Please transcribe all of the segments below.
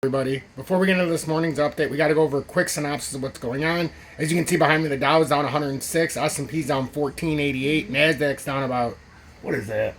Everybody, before we get into this morning's update, we got to go over a quick synopsis of what's going on. As you can see behind me, the Dow is down 106, S&P's down 1488, Nasdaq's down about, what is that,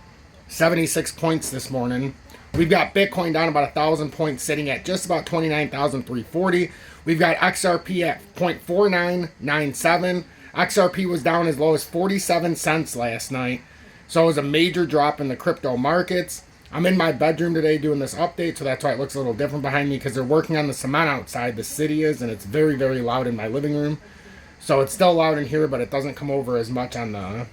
76 points this morning. We've got Bitcoin down about 1,000 points, sitting at just about 29,340. We've got XRP at 0.4997. XRP was down as low as 47 cents last night, so it was a major drop in the crypto markets. I'm in my bedroom today doing this update, so that's why it looks a little different behind me, because they're working on the cement outside. The city is, and it's very, very loud in my living room. So it's still loud in here, but it doesn't come over as much on the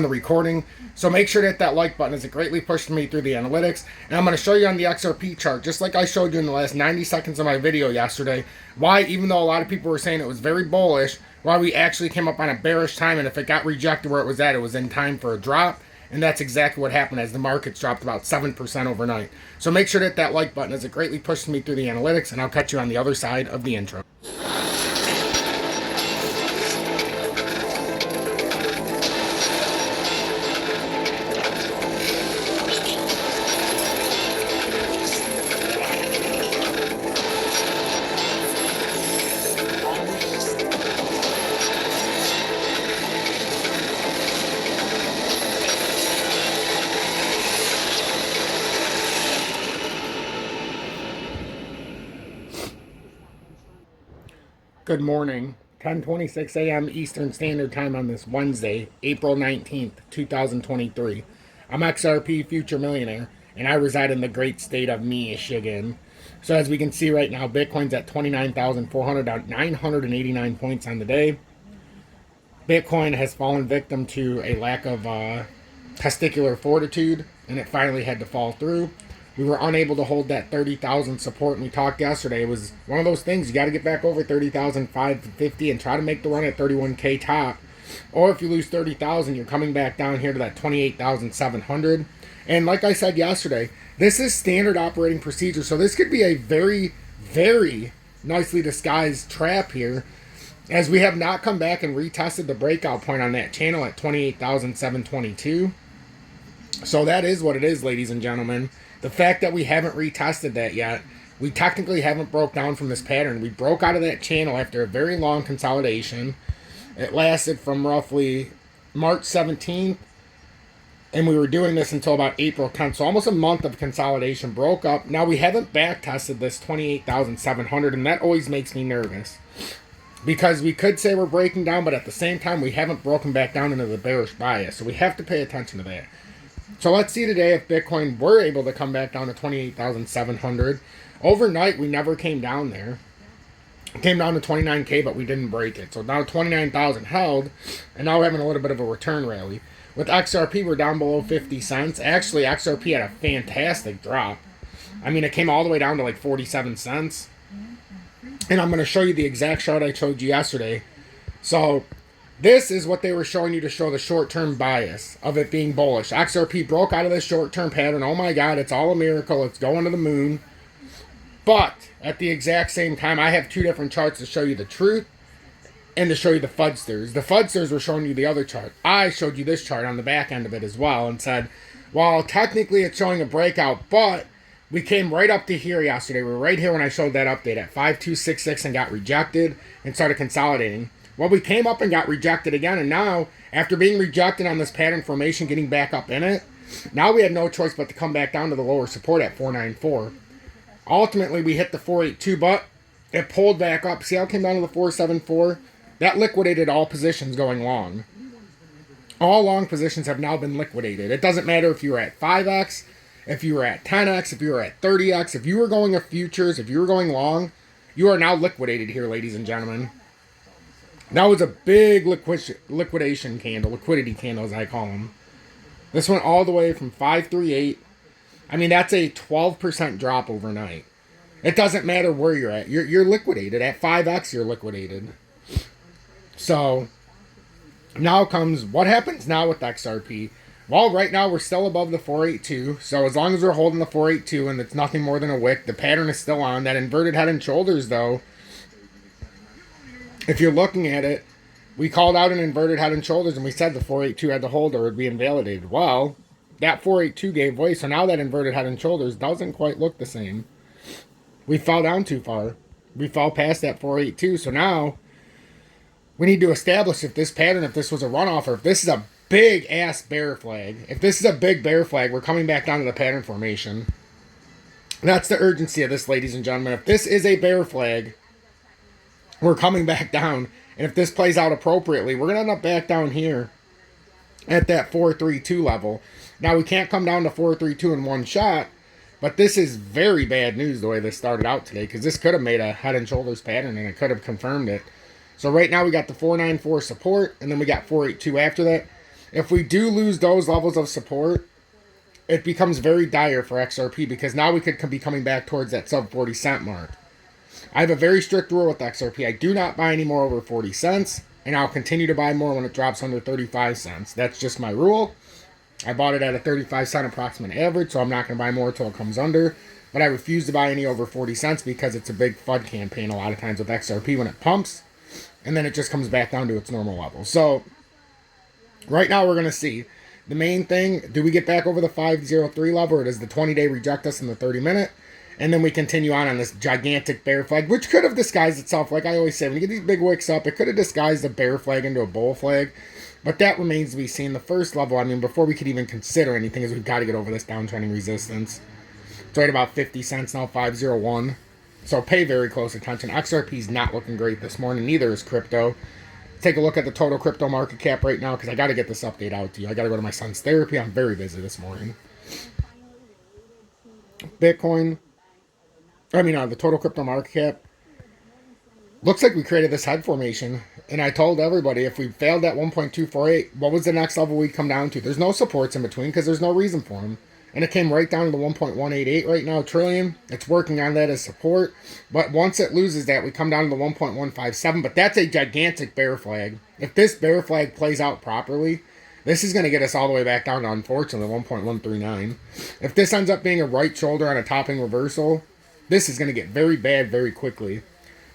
recording. So make sure to hit that like button, as it greatly pushes me through the analytics. And I'm going to show you on the XRP chart, just like I showed you in the last 90 seconds of my video yesterday, why, even though a lot of people were saying it was very bullish, why we actually came up on a bearish time, and if it got rejected where it was at, it was in time for a drop. And that's exactly what happened, as the markets dropped about 7% overnight. So make sure to hit that like button, as it greatly pushes me through the analytics, and I'll catch you on the other side of the intro. Good morning, 10:26 a.m. Eastern Standard Time on this Wednesday, April 19th, 2023. I'm XRP Future Millionaire, and I reside in the great state of Michigan. So as we can see right now, Bitcoin's at 29,400, down 989 points on the day. Bitcoin has fallen victim to a lack of testicular fortitude, and it finally had to fall through. We were unable to hold that 30,000 support, and we talked yesterday. It was one of those things, you got to get back over 30,550 and try to make the run at 31K top. Or if you lose 30,000, you're coming back down here to that 28,700. And like I said yesterday, this is standard operating procedure, so this could be a very, very nicely disguised trap here, as we have not come back and retested the breakout point on that channel at 28,722. So that is what it is, ladies and gentlemen. The fact that we haven't retested that yet, we technically haven't broke down from this pattern. We broke out of that channel after a very long consolidation. It lasted from roughly March 17th, and we were doing this until about April 10th. So almost a month of consolidation. Broke up. Now we haven't back tested this 28,700, and that always makes me nervous, because we could say we're breaking down, but at the same time we haven't broken back down into the bearish bias. So we have to pay attention to that. So let's see today if Bitcoin were able to come back down to 28,700. Overnight, we never came down there. It came down to 29K, but we didn't break it. So now 29,000 held, and now we're having a little bit of a return rally. With XRP, we're down below 50 cents. Actually, XRP had a fantastic drop. I mean, it came all the way down to like 47 cents. And I'm going to show you the exact chart I showed you yesterday. So this is what they were showing you to show the short-term bias of it being bullish. XRP broke out of this short-term pattern. Oh my God, it's all a miracle. It's going to the moon. But at the exact same time, I have two different charts to show you the truth and to show you the fudsters. The fudsters were showing you the other chart. I showed you this chart on the back end of it as well and said, well, technically it's showing a breakout, but we came right up to here yesterday. We were right here when I showed that update at 5266 and got rejected and started consolidating. Well, we came up and got rejected again, and now, after being rejected on this pattern formation, getting back up in it, now we had no choice but to come back down to the lower support at 494. Ultimately, we hit the 482, but it pulled back up. See how it came down to the 474? That liquidated all positions going long. All long positions have now been liquidated. It doesn't matter if you were at 5x, if you were at 10x, if you were at 30x, if you were going a futures, if you were going long, you are now liquidated here, ladies and gentlemen. That was a big liquidation candle, liquidity candle as I call them. This went all the way from 538. I mean, that's a 12% drop overnight. It doesn't matter where you're at. You're liquidated. At 5x, you're liquidated. So now comes, what happens now with XRP? Well, right now we're still above the 482. So as long as we're holding the 482 and it's nothing more than a wick, the pattern is still on. That inverted head and shoulders, though, if you're looking at it, we called out an inverted head and shoulders, and we said the 482 had to hold or it would be invalidated. Well, that 482 gave way, so now that inverted head and shoulders doesn't quite look the same. We fell down too far. We fell past that 482. So now we need to establish if this pattern, if this was a runoff, or if this is a big ass bear flag. If this is a big bear flag, we're coming back down to the pattern formation. That's the urgency of this, ladies and gentlemen. If this is a bear flag, we're coming back down. And if this plays out appropriately, we're going to end up back down here at that 432 level. Now, we can't come down to 432 in one shot, but this is very bad news the way this started out today, because this could have made a head and shoulders pattern and it could have confirmed it. So right now we got the 494 support, and then we got 482 after that. If we do lose those levels of support, it becomes very dire for XRP, because now we could be coming back towards that sub 40 cent mark. I have a very strict rule with XRP. I do not buy any more over 40 cents, and I'll continue to buy more when it drops under 35 cents. That's just my rule. I bought it at a 35 cent approximate average, so I'm not going to buy more until it comes under. But I refuse to buy any over 40 cents because it's a big FUD campaign a lot of times with XRP when it pumps, and then it just comes back down to its normal level. So right now we're going to see the main thing. Do we get back over the 503 level, or does the 20-day reject us in the 30-minute? And then we continue on this gigantic bear flag, which could have disguised itself. Like I always say, when you get these big wicks up, it could have disguised a bear flag into a bull flag. But that remains to be seen. The first level, I mean, before we could even consider anything, is we've got to get over this downtrending resistance. It's right about 50 cents now, 501. So pay very close attention. XRP is not looking great this morning. Neither is crypto. Take a look at the total crypto market cap right now, because I got to get this update out to you. I got to go to my son's therapy. I'm very busy this morning. Bitcoin. The total crypto market cap. Looks like we created this head formation. And I told everybody, if we failed at 1.248, what was the next level we'd come down to? There's no supports in between because there's no reason for them. And it came right down to the 1.188 right now, trillion. It's working on that as support. But once it loses that, we come down to the 1.157. But that's a gigantic bear flag. If this bear flag plays out properly, this is going to get us all the way back down to, unfortunately, 1.139. If this ends up being a right shoulder on a topping reversal, this is going to get very bad very quickly.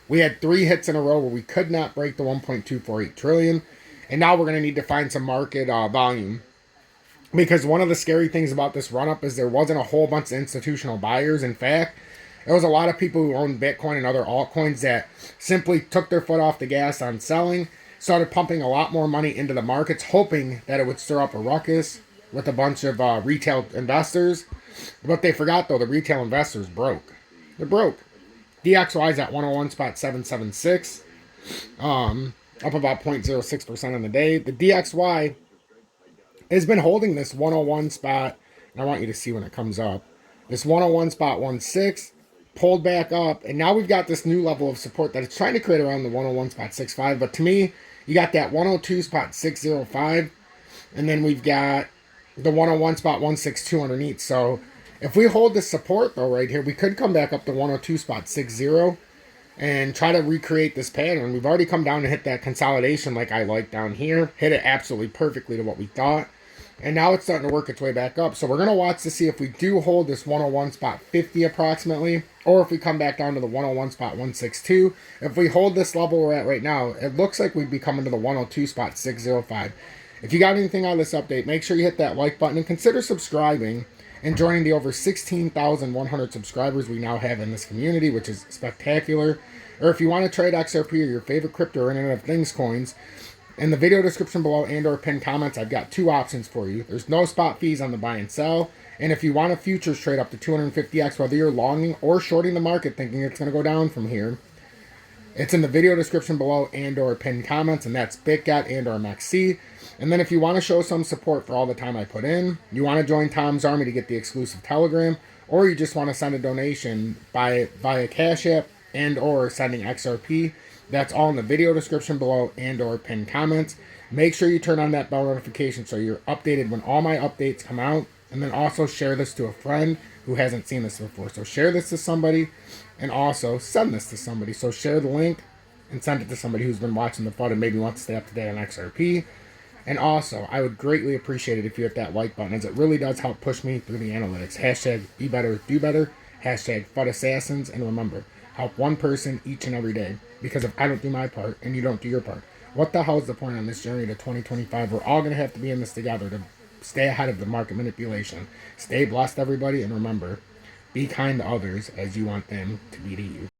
We had 3 hits in a row where we could not break the 1.248 trillion. And now we're going to need to find some market volume. Because one of the scary things about this run-up is there wasn't a whole bunch of institutional buyers. In fact, there was a lot of people who owned Bitcoin and other altcoins that simply took their foot off the gas on selling, started pumping a lot more money into the markets, hoping that it would stir up a ruckus with a bunch of retail investors. But they forgot, though, the retail investors broke. They're broke. DXY is at 101.776, up about 0.06% on the day. The DXY has been holding this 101 spot, and I want you to see when it comes up. This 101.16 pulled back up, and now we've got this new level of support that it's trying to create around the 101.65. But to me, you got that 102.605, and then we've got the 101.162 underneath. So if we hold this support, though, right here, we could come back up to 102.60 and try to recreate this pattern. We've already come down and hit that consolidation like I like down here. Hit it absolutely perfectly to what we thought. And now it's starting to work its way back up. So we're going to watch to see if we do hold this 101.50 approximately, or if we come back down to the 101.162. If we hold this level we're at right now, it looks like we'd be coming to the 102.605. If you got anything on this update, make sure you hit that like button and consider subscribing and joining the over 16,100 subscribers we now have in this community, which is spectacular. Or if you want to trade XRP or your favorite crypto or Internet of Things coins, in the video description below and or pinned comments, I've got 2 options for you. There's no spot fees on the buy and sell. And if you want a futures trade up to 250x, whether you're longing or shorting the market thinking it's going to go down from here, it's in the video description below and or pinned comments, and that's BITGET and or MEXC. And then if you want to show some support for all the time I put in, you want to join Tom's Army to get the exclusive Telegram, or you just want to send a donation via Cash App and or sending XRP, that's all in the video description below and or pinned comments. Make sure you turn on that bell notification so you're updated when all my updates come out. And then also share this to a friend who hasn't seen this before. So share this to somebody and also send this to somebody. So share the link and send it to somebody who's been watching the FUD and maybe wants to stay up to date on XRP. And also, I would greatly appreciate it if you hit that like button, as it really does help push me through the analytics. Hashtag be better, do better. Hashtag FUD assassins. And remember, help one person each and every day. Because if I don't do my part and you don't do your part, what the hell is the point on this journey to 2025? We're all going to have to be in this together to stay ahead of the market manipulation. Stay blessed, everybody. And remember, Be kind to others as you want them to be to you.